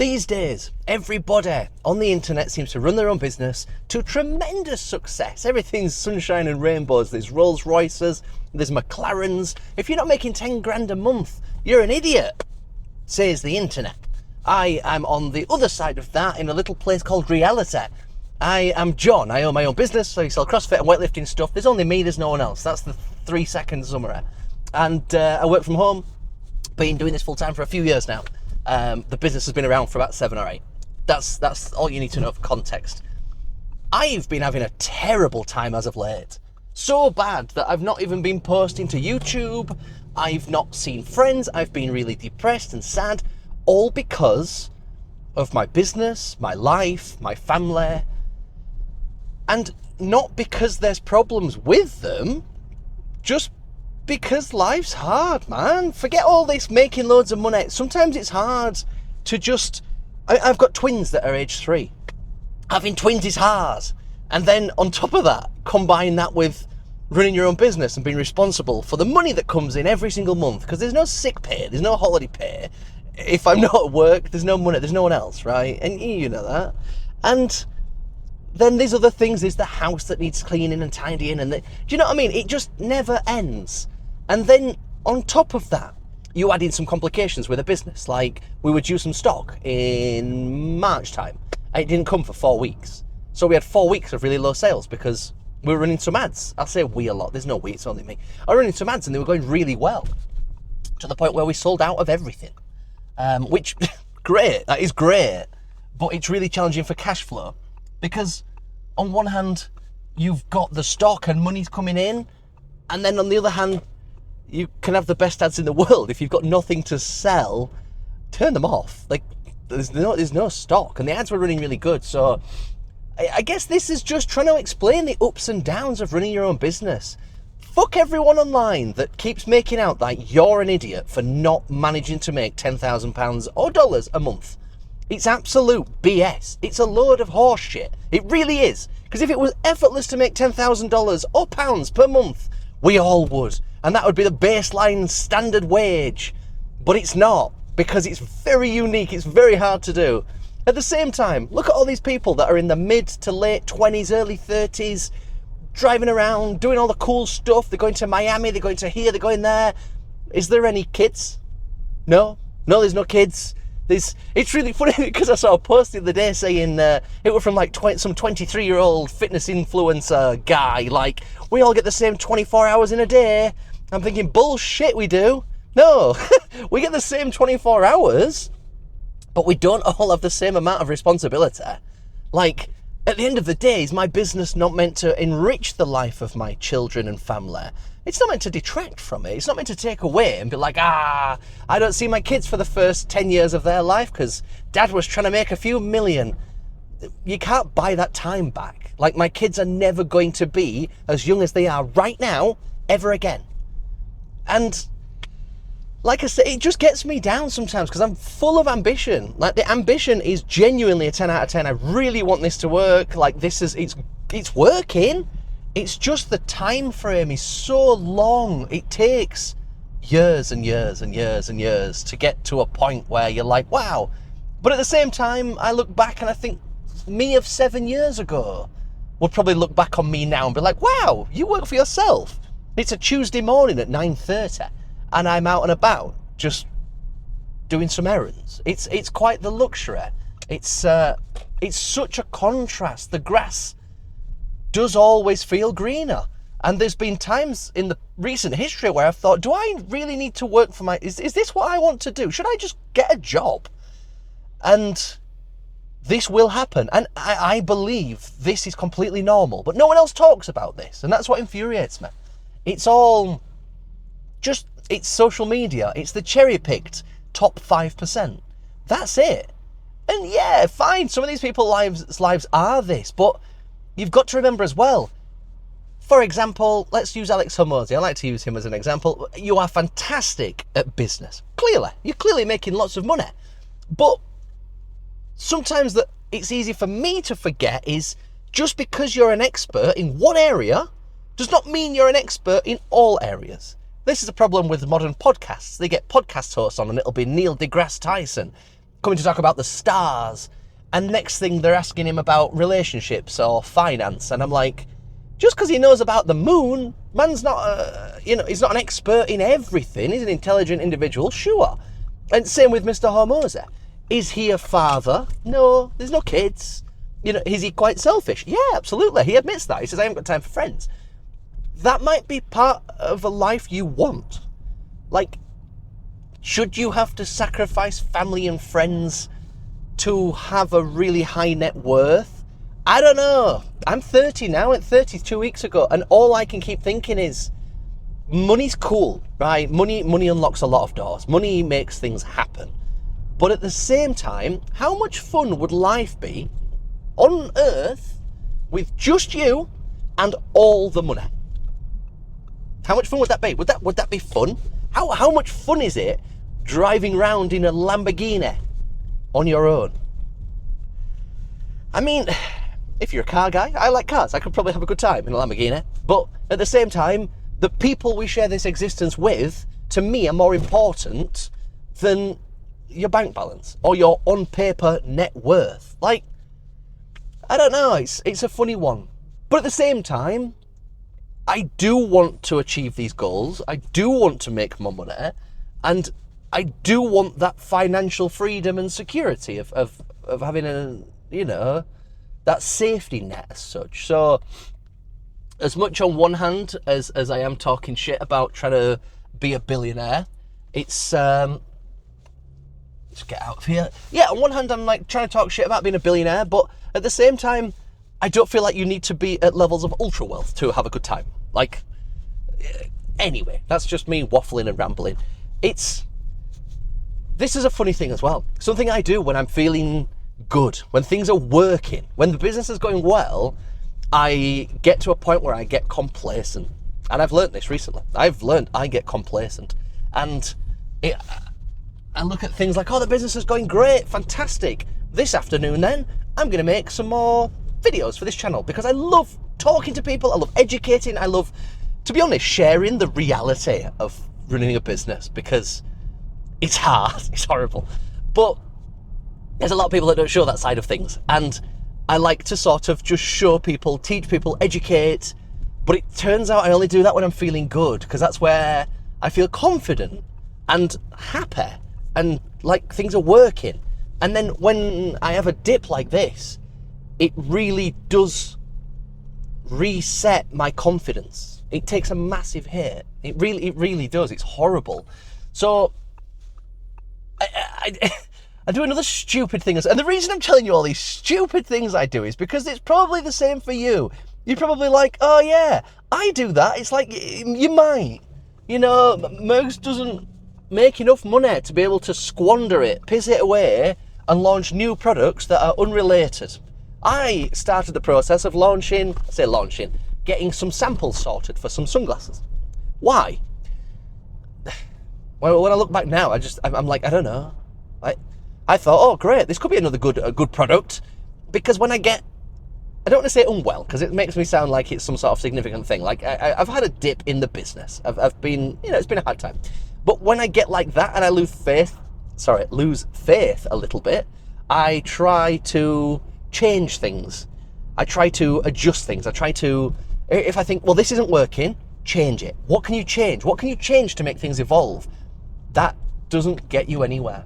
These days, everybody on the internet seems to run their own business to tremendous success. Everything's sunshine and rainbows. There's Rolls Royces, there's McLarens. If you're not making 10 grand a month, you're an idiot, says the internet. I am on the other side of that in a little place called reality. I am John. I own my own business, so I sell CrossFit and weightlifting stuff. There's only me, there's no one else. That's the 3-second summary. And I work from home. Been doing this full time for a few years now. The business has been around for about 7 or 8. That's all you need to know for context. I've been having a terrible time as of late. So bad that I've not even been posting to YouTube. I've not seen friends. I've been really depressed and sad, all because of my business, my life, my family. And not because there's problems with them, just because life's hard, man. Forget all this making loads of money. Sometimes it's hard to just... I've got twins that are age 3. Having twins is hard. And then on top of that, combine that with running your own business and being responsible for the money that comes in every single month. Because there's no sick pay, there's no holiday pay. If I'm not at work, there's no money, there's no one else, right? And you know that. And then there's other things. There's the house that needs cleaning and tidying. And do you know what I mean? It just never ends. And then on top of that, you add in some complications with a business. Like, we were due some stock in March time. And it didn't come for 4 weeks. So we had 4 weeks of really low sales because we were running some ads. I'll say we a lot. There's no we, it's only me. I was running some ads and they were going really well. To the point where we sold out of everything. Which, great. That is great. But it's really challenging for cash flow. Because on one hand, you've got the stock and money's coming in. And then on the other hand, you can have the best ads in the world. If you've got nothing to sell, turn them off. Like, there's no stock, and the ads were running really good. So I guess this is just trying to explain the ups and downs of running your own business. Fuck everyone online that keeps making out that you're an idiot for not managing to make £10,000 or dollars a month. It's absolute BS. It's a load of horse shit. It really is. Because if it was effortless to make $10,000 or pounds per month, we all would. And that would be the baseline standard wage. But it's not, because it's very unique. It's very hard to do. At the same time, look at all these people that are in the mid to late 20s, early 30s, driving around, doing all the cool stuff. They're going to Miami, they're going to here, they're going there. Is there any kids? No, there's no kids. It's really funny because I saw a post the other day saying it was from like some 23-year-old fitness influencer guy, like, we all get the same 24 hours in a day. I'm thinking, bullshit, we do. No, we get the same 24 hours, but we don't all have the same amount of responsibility. Like, at the end of the day, is my business not meant to enrich the life of my children and family? It's not meant to detract from it. It's not meant to take away and be like, I don't see my kids for the first 10 years of their life because dad was trying to make a few million. You can't buy that time back. Like, my kids are never going to be as young as they are right now, ever again. And like I say, it just gets me down sometimes because I'm full of ambition. Like, the ambition is genuinely a 10 out of 10. I really want this to work. Like, it's working. It's just the time frame is so long. It takes years and years and years and years to get to a point where you're like, wow. But at the same time, I look back and I think me of 7 years ago would probably look back on me now and be like, wow, you work for yourself. It's a Tuesday morning at 9:30 and I'm out and about just doing some errands. It's quite the luxury. It's such a contrast. The grass does always feel greener. And there's been times in the recent history where I've thought, do I really need to work for is this what I want to do? Should I just get a job? And this will happen. And I believe this is completely normal, but no one else talks about this. And that's what infuriates me. It's all just, it's social media. It's the cherry-picked top 5%. That's it. And yeah, fine, some of these people's lives are this, but you've got to remember as well, for example, let's use Alex Hormozi. I like to use him as an example. You are fantastic at business. Clearly. You're clearly making lots of money. But sometimes that it's easy for me to forget is just because you're an expert in one area does not mean you're an expert in all areas. This is a problem with modern podcasts. They get podcast hosts on and it'll be Neil deGrasse Tyson. coming to talk about the stars. And next thing they're asking him about relationships or finance. And I'm like, just because he knows about the moon, man's not, he's not an expert in everything. He's an intelligent individual, sure. And same with Mr. Hormozy. Is he a father? No, there's no kids. Is he quite selfish? Yeah, absolutely. He admits that. He says, I haven't got time for friends. That might be part of a life you want. Like, should you have to sacrifice family and friends to have a really high net worth? I don't know. I'm 30 now, at 30 2 weeks ago, and all I can keep thinking is, money's cool, right? Money unlocks a lot of doors. Money makes things happen. But at the same time, how much fun would life be on Earth with just you and all the money? How much fun would that be? Would that be fun? How much fun is it driving around in a Lamborghini on your own? I mean, if you're a car guy, I like cars. I could probably have a good time in a Lamborghini. But at the same time, the people we share this existence with, to me, are more important than your bank balance or your on-paper net worth. Like, I don't know, it's a funny one. But at the same time, I do want to achieve these goals. I do want to make more money. And I do want that financial freedom and security of having that safety net as such. So as much on one hand as I am talking shit about trying to be a billionaire, it's let's get out of here. Yeah, on one hand I'm like trying to talk shit about being a billionaire, but at the same time I don't feel like you need to be at levels of ultra wealth to have a good time. Like, anyway, that's just me waffling and rambling. This is a funny thing as well. Something I do when I'm feeling good, when things are working, when the business is going well, I get to a point where I get complacent. And I've learned this recently. I've learned I get complacent. And I look at things like, oh, the business is going great, fantastic. This afternoon then, I'm going to make some more videos for this channel because I love talking to people, I love educating, I love, to be honest, sharing the reality of running a business because it's hard, it's horrible. But there's a lot of people that don't show that side of things. And I like to sort of just show people, teach people, educate. But it turns out I only do that when I'm feeling good, because that's where I feel confident and happy and like things are working. And then when I have a dip like this, it really does reset my confidence. It takes a massive hit. It really does. It's horrible. So I do another stupid thing. And the reason I'm telling you all these stupid things I do is because it's probably the same for you. You're probably like, oh yeah, I do that. It's like, you might. Murgs doesn't make enough money to be able to squander it, piss it away, and launch new products that are unrelated. I started the process of getting some samples sorted for some sunglasses. Why? Well, when I look back now, I'm like, I don't know. I thought, oh great, this could be a good product, because when I don't want to say unwell, because it makes me sound like it's some sort of significant thing. Like I've had a dip in the business. I've been, it's been a hard time. But when I get like that and I lose faith a little bit, I try to change things. I try to adjust things. If I think, well, this isn't working, change it. What can you change? What can you change to make things evolve? That doesn't get you anywhere.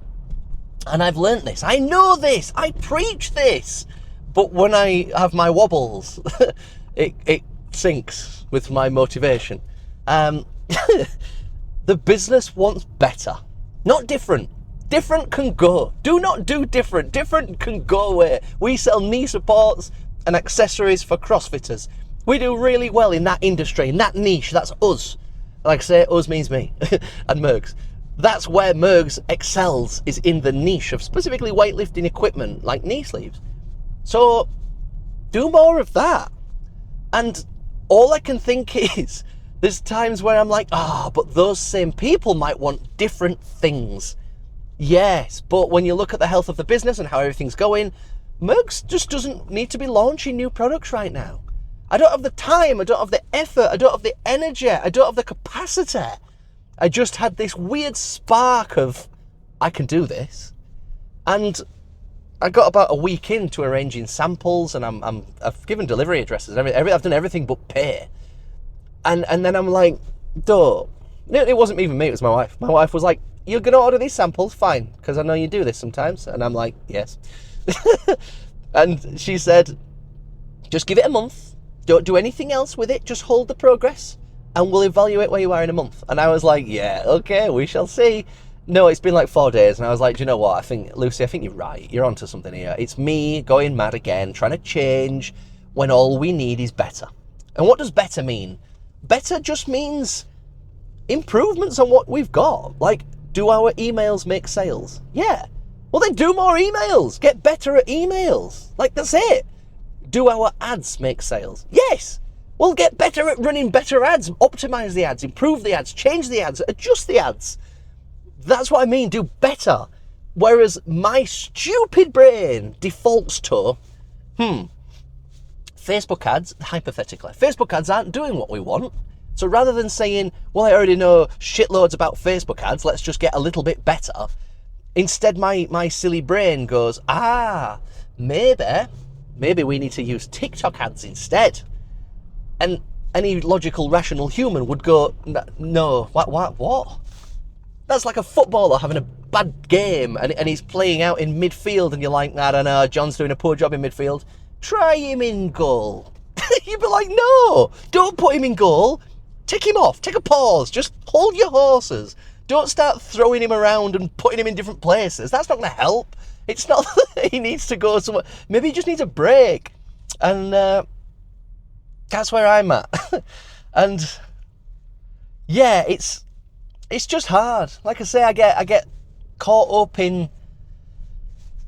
And I've learnt this. I know this. I preach this. But when I have my wobbles, it sinks with my motivation. The business wants better, not different. Different can go. Do not do different. Different can go away. We sell knee supports and accessories for CrossFitters. We do really well in that industry, in that niche. That's us. Like I say, us means me and Murgs. That's where Murgs excels, is in the niche of specifically weightlifting equipment like knee sleeves. So do more of that. And all I can think is, there's times where I'm like, but those same people might want different things. Yes, but when you look at the health of the business and how everything's going, Murgs just doesn't need to be launching new products right now. I don't have the time, I don't have the effort, I don't have the energy, I don't have the capacity. I just had this weird spark of, I can do this. And I got about a week into arranging samples, and I've given delivery addresses and everything. I've done everything but pay. And then I'm like, duh. It wasn't even me, it was my wife. My wife was like, you're going to order these samples? Fine, because I know you do this sometimes. And I'm like, yes. And she said, just give it a month. Don't do anything else with it. Just hold the progress and we'll evaluate where you are in a month. And I was like, yeah, okay, we shall see. No, it's been like 4 days. And I was like, do you know what? Lucy, I think you're right. You're onto something here. It's me going mad again, trying to change when all we need is better. And what does better mean? Better just means improvements on what we've got. Like, do our emails make sales? Yeah. Well, then do more emails. Get better at emails. Like, that's it. Do our ads make sales? Yes. Well, get better at running better ads. Optimize the ads, improve the ads, change the ads, adjust the ads. That's what I mean. Do better. Whereas my stupid brain defaults to, Facebook ads, hypothetically, Facebook ads aren't doing what we want. So rather than saying, well, I already know shitloads about Facebook ads, let's just get a little bit better. Instead, my silly brain goes, maybe we need to use TikTok ads instead. And any logical, rational human would go, no, what? That's like a footballer having a bad game and he's playing out in midfield and you're like, I don't know, John's doing a poor job in midfield. Try him in goal. You'd be like, no, don't put him in goal. Take him off, take a pause, just hold your horses. Don't start throwing him around and putting him in different places. That's not going to help. It's not that he needs to go somewhere. Maybe he just needs a break. And that's where I'm at. And yeah, it's just hard. Like I say, I get caught up in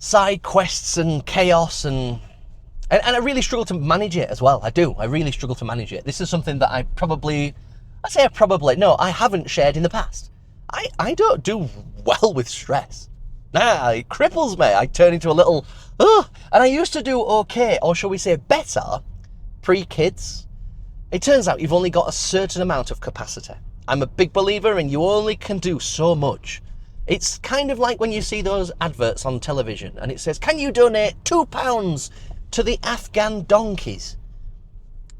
side quests and chaos and I really struggle to manage it as well. I do. I really struggle to manage it. This is something that I haven't shared in the past. I don't do well with stress. It cripples me. I turn into a little, and I used to do okay, or shall we say better, pre-kids. It turns out you've only got a certain amount of capacity. I'm a big believer in you only can do so much. It's kind of like when you see those adverts on television and it says, can you donate £2 to the Afghan donkeys?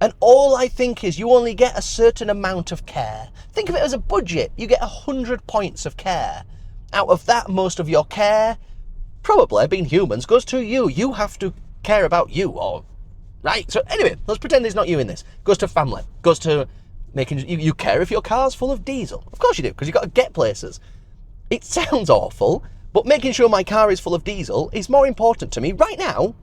And all I think is you only get a certain amount of care. Think of it as a budget. You get 100 points of care. Out of that, most of your care, probably being humans, goes to you. You have to care about you, right? So anyway, let's pretend there's not you in this. Goes to family. Goes to making you care if your car's full of diesel. Of course you do, because you've got to get places. It sounds awful, but making sure my car is full of diesel is more important to me right now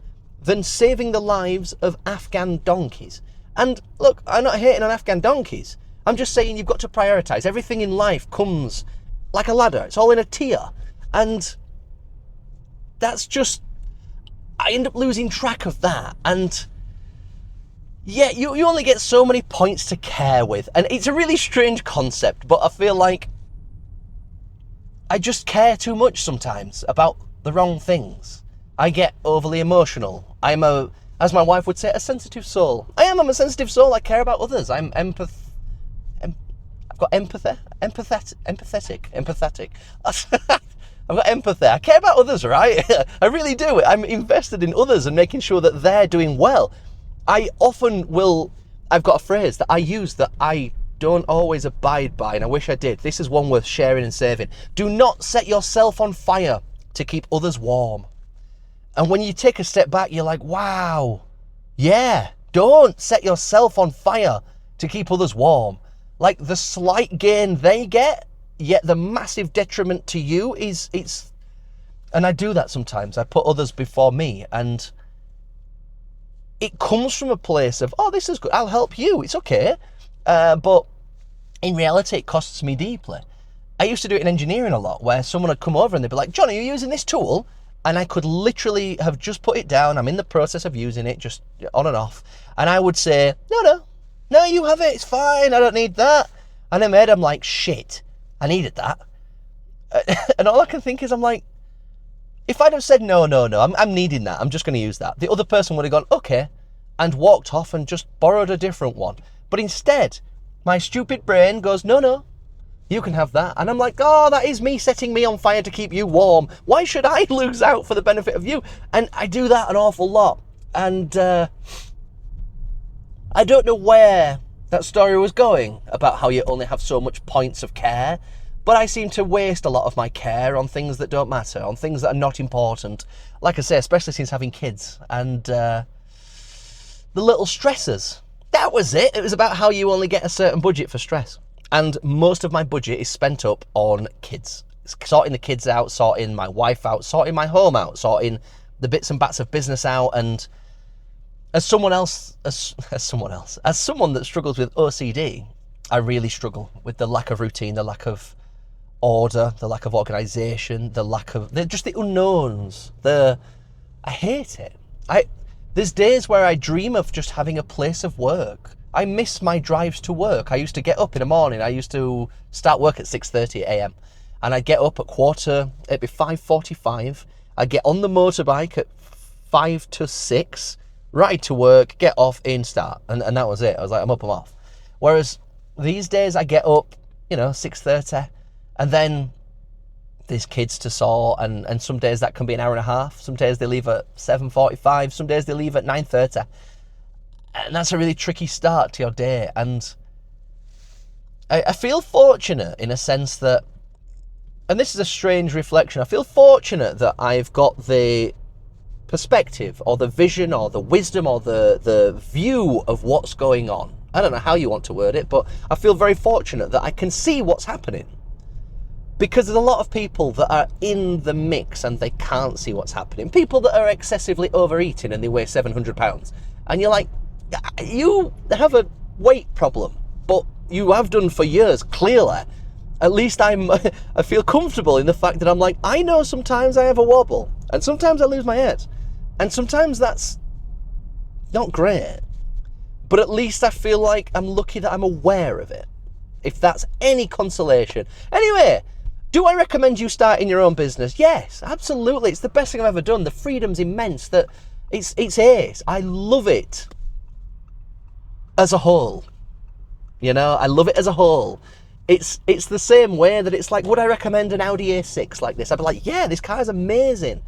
than saving the lives of Afghan donkeys. And look, I'm not hating on Afghan donkeys. I'm just saying you've got to prioritise. Everything in life comes like a ladder. It's all in a tier. And that's just, I end up losing track of that. And yeah, you only get so many points to care with. And it's a really strange concept, but I feel like I just care too much sometimes about the wrong things. I get overly emotional. I'm as my wife would say, a sensitive soul. I'm a sensitive soul. I care about others. I've got empathy. Empathetic. I've got empathy. I care about others, right? I really do. I'm invested in others and making sure that they're doing well. I've got a phrase that I use that I don't always abide by, and I wish I did. This is one worth sharing and saving. Do not set yourself on fire to keep others warm. And when you take a step back, you're like, wow, yeah, don't set yourself on fire to keep others warm. Like the slight gain they get, yet the massive detriment to you and I do that sometimes. I put others before me, and it comes from a place of, oh, this is good, I'll help you, it's okay. But in reality, it costs me deeply. I used to do it in engineering a lot, where someone would come over and they'd be like, John, are you using this tool? And I could literally have just put it down. I'm in the process of using it, just on and off. And I would say, no, you have it. It's fine. I don't need that. And in my head, I'm like, shit, I needed that. And all I can think is, I'm like, if I'd have said, no, I'm needing that. I'm just going to use that. The other person would have gone, okay, and walked off and just borrowed a different one. But instead, my stupid brain goes, no, You can have that. And I'm like, oh, that is me setting me on fire to keep you warm. Why should I lose out for the benefit of you? And I do that an awful lot. And I don't know where that story was going about how you only have so much points of care, but I seem to waste a lot of my care on things that don't matter, on things that are not important. Like I say, especially since having kids and the little stressors. That was it. It was about how you only get a certain budget for stress. And most of my budget is spent up on kids. Sorting the kids out, sorting my wife out, sorting my home out, sorting the bits and bats of business out. And as someone that struggles with OCD, I really struggle with the lack of routine, the lack of order, the lack of organisation, just the unknowns. I hate it. There's days where I dream of just having a place of work. I miss my drives to work. I used to get up in the morning. I used to start work at 6:30 a.m. and I'd get up at 5:45. I'd get on the motorbike at 5 to 6, ride to work, get off, start. And that was it. I was like, I'm up, I'm off. Whereas these days I get up, 6:30, and then there's kids to sort, and some days that can be an hour and a half. Some days they leave at 7:45. Some days they leave at 9:30. And that's a really tricky start to your day. And I feel fortunate in a sense that, and this is a strange reflection, I feel fortunate that I've got the perspective or the vision or the wisdom or the view of what's going on. I don't know how you want to word it, but I feel very fortunate that I can see what's happening. Because there's a lot of people that are in the mix and they can't see what's happening. People that are excessively overeating and they weigh 700 pounds. And you're like, you have a weight problem, but you have done for years, clearly. At least I feel comfortable in the fact that I'm like, I know sometimes I have a wobble, and sometimes I lose my head, and sometimes that's not great. But at least I feel like I'm lucky that I'm aware of it, if that's any consolation. Anyway, do I recommend you starting your own business? Yes, absolutely. It's the best thing I've ever done. The freedom's immense. It's ace. I love it. As a whole, I love it as a whole. It's the same way that it's like, would I recommend an Audi A6 like this? I'd be like, yeah, this car is amazing,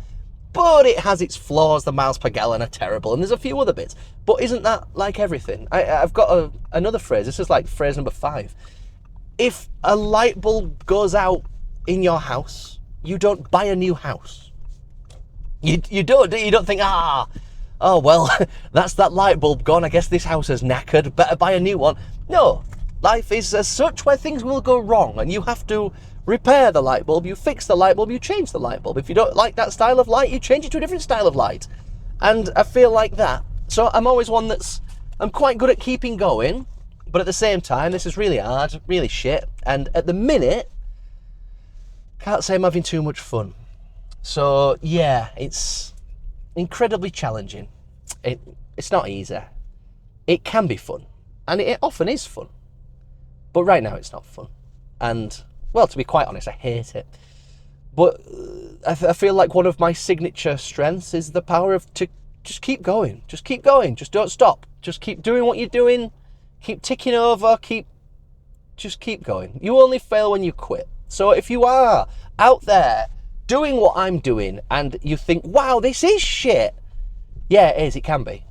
but it has its flaws. The miles per gallon are terrible, and there's a few other bits. But isn't that like everything? I've got another phrase. This is like phrase number 5. If a light bulb goes out in your house, you don't buy a new house. You don't think, oh, well, that's that light bulb gone. I guess this house is knackered. Better buy a new one. No, life is as such where things will go wrong and you have to repair the light bulb. You fix the light bulb, you change the light bulb. If you don't like that style of light, you change it to a different style of light. And I feel like that. So I'm always one I'm quite good at keeping going, but at the same time, this is really hard, really shit. And at the minute, can't say I'm having too much fun. So yeah, it's incredibly challenging. It's not easy. It can be fun, and it often is fun, but right now it's not fun. And well, to be quite honest, I hate it. But I feel like one of my signature strengths is the power to just keep going, just don't stop, just keep doing what you're doing, keep ticking over, just keep going. You only fail when you quit. So if you are out there doing what I'm doing and you think, wow, this is shit. Yeah, it is, it can be.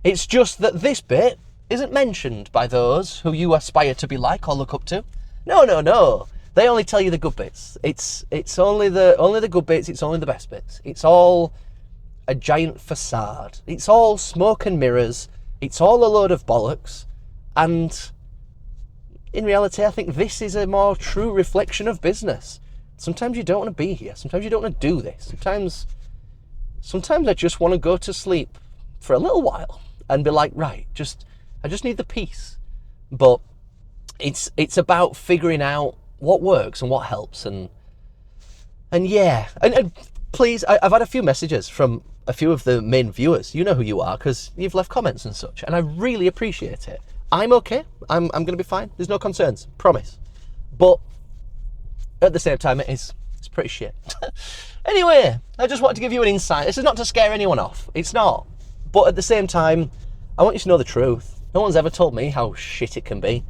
It's just that this bit isn't mentioned by those who you aspire to be like or look up to. No. They only tell you the good bits. It's only the good bits, it's only the best bits. It's all a giant facade. It's all smoke and mirrors. It's all a load of bollocks. And in reality, I think this is a more true reflection of business. Sometimes you don't want to be here. Sometimes you don't want to do this. Sometimes I just want to go to sleep for a little while and be like, right, I just need the peace. But it's about figuring out what works and what helps. And yeah, and please, I've had a few messages from a few of the main viewers. You know who you are because you've left comments and such, and I really appreciate it. I'm okay. I'm going to be fine. There's no concerns. Promise. But at the same time, it's pretty shit. Anyway, I just wanted to give you an insight. This is not to scare anyone off. It's not. But at the same time, I want you to know the truth. No one's ever told me how shit it can be.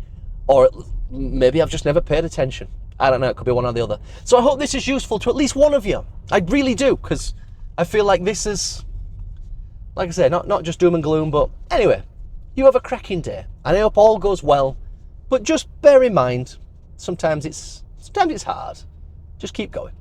Or maybe I've just never paid attention. I don't know, it could be one or the other. So I hope this is useful to at least one of you. I really do, because I feel like this is, like I say, not just doom and gloom, but anyway, you have a cracking day, and I hope all goes well. But just bear in mind, sometimes it's hard. Just keep going.